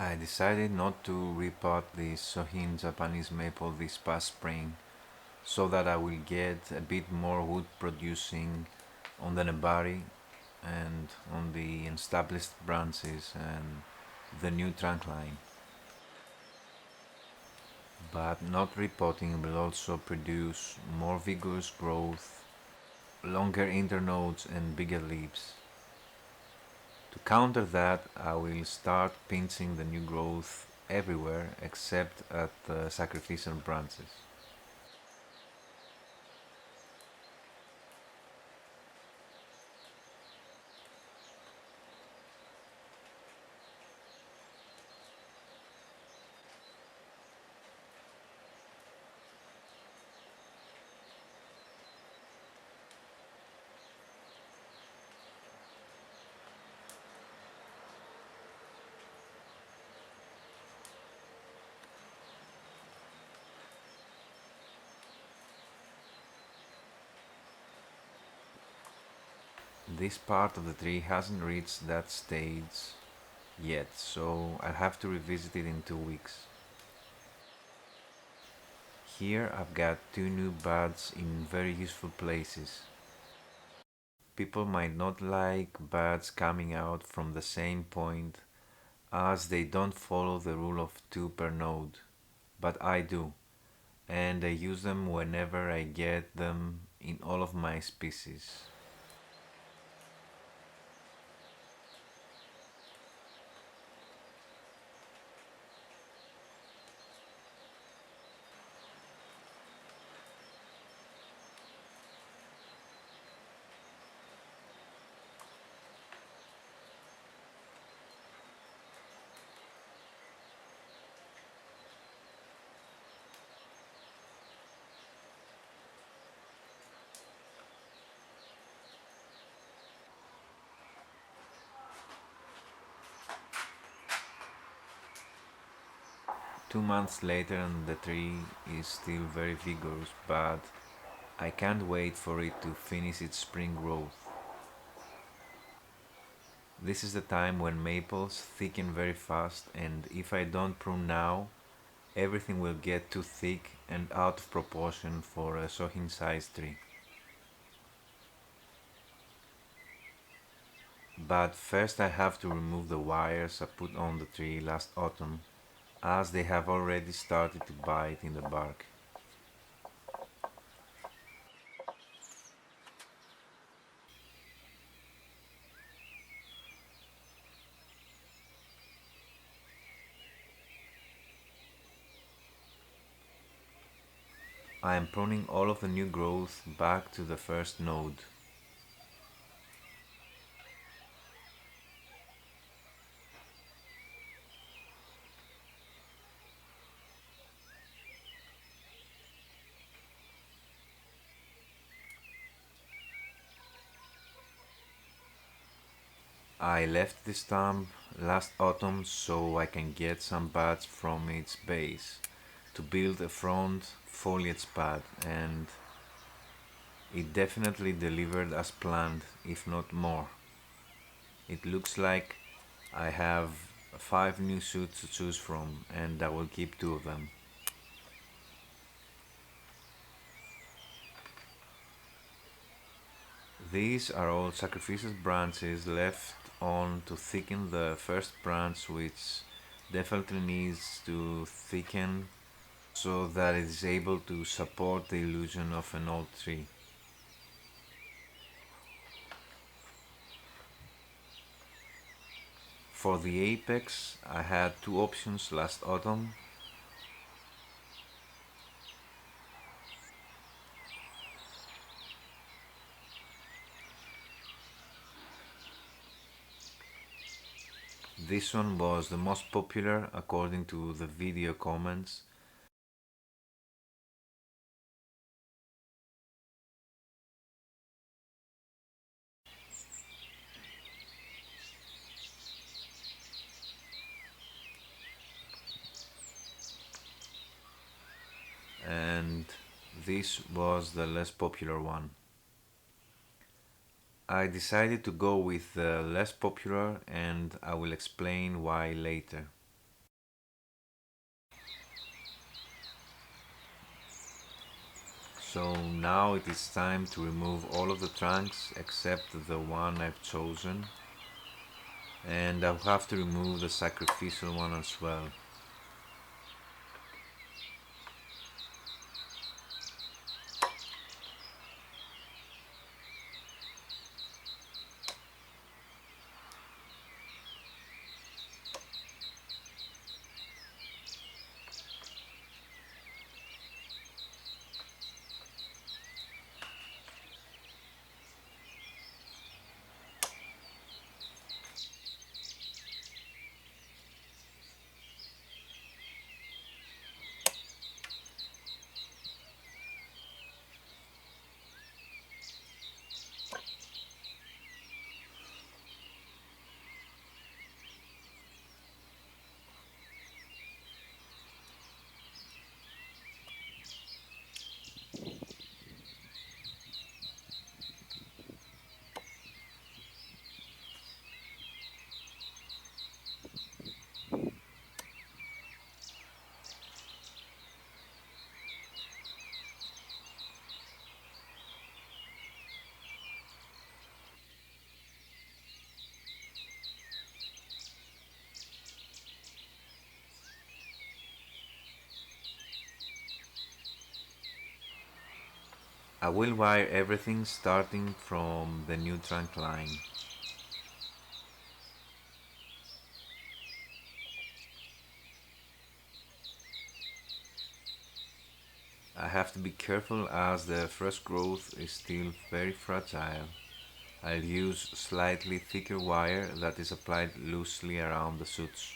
I decided not to repot the Shohin Japanese maple this past spring so that I will get a bit more wood producing on the nebari and on the established branches and the new trunk line. But not repotting will also produce more vigorous growth, longer internodes and bigger leaves. To counter that, I will start pinching the new growth everywhere except at the sacrificial branches. This part of the tree hasn't reached that stage yet, so I'll have to revisit it in 2 weeks. Here I've got two new buds in very useful places. People might not like buds coming out from the same point as they don't follow the rule of two per node, but I do, and I use them whenever I get them in all of my species. Two months later and the tree is still very vigorous, but I can't wait for it to finish its spring growth. This is the time when maples thicken very fast, and if I don't prune now, everything will get too thick and out of proportion for a Shohin sized tree. But first I have to remove the wires I put on the tree last autumn, as they have already started to bite in the bark. I am pruning all of the new growth back to the first node. I left this stump last autumn so I can get some buds from its base to build a front foliage pad, and it definitely delivered as planned, if not more. It looks like I have 5 new shoots to choose from, and I will keep 2 of them. These are all sacrificial branches left on to thicken the first branch, which definitely needs to thicken so that it is able to support the illusion of an old tree. For the apex, I had two options last autumn. This one was the most popular according to the video comments. And this was the less popular one. I decided to go with the less popular, and I will explain why later. So now it is time to remove all of the trunks except the one I've chosen, and I'll have to remove the sacrificial one as well. I will wire everything starting from the new trunk line. I have to be careful as the first growth is still very fragile. I'll use slightly thicker wire that is applied loosely around the shoots.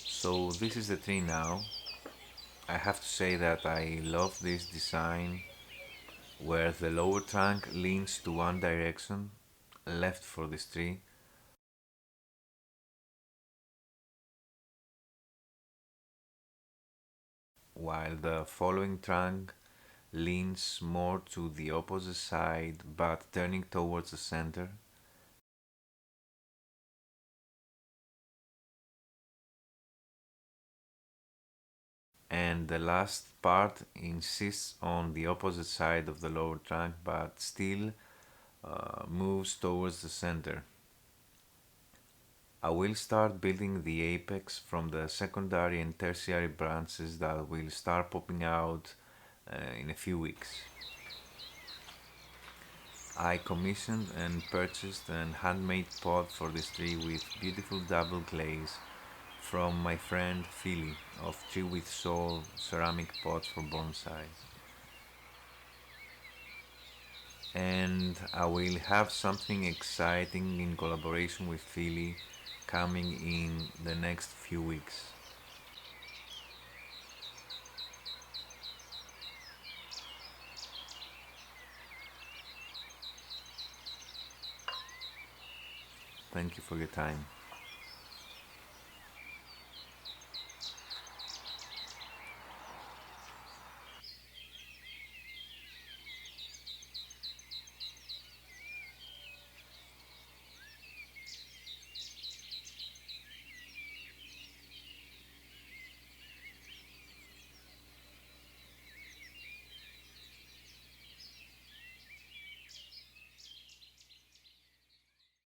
So this is the tree now. I have to say that I love this design where the lower trunk leans to one direction, left for this tree, while the following trunk leans more to the opposite side but turning towards the center. And the last part insists on the opposite side of the lower trunk but still moves towards the center. I will start building the apex from the secondary and tertiary branches that will start popping out in a few weeks. I commissioned and purchased an handmade pot for this tree with beautiful double glaze from my friend Philly of Tree with Soul ceramic pots for bonsai. And I will have something exciting in collaboration with Philly coming in the next few weeks. Thank you for your time.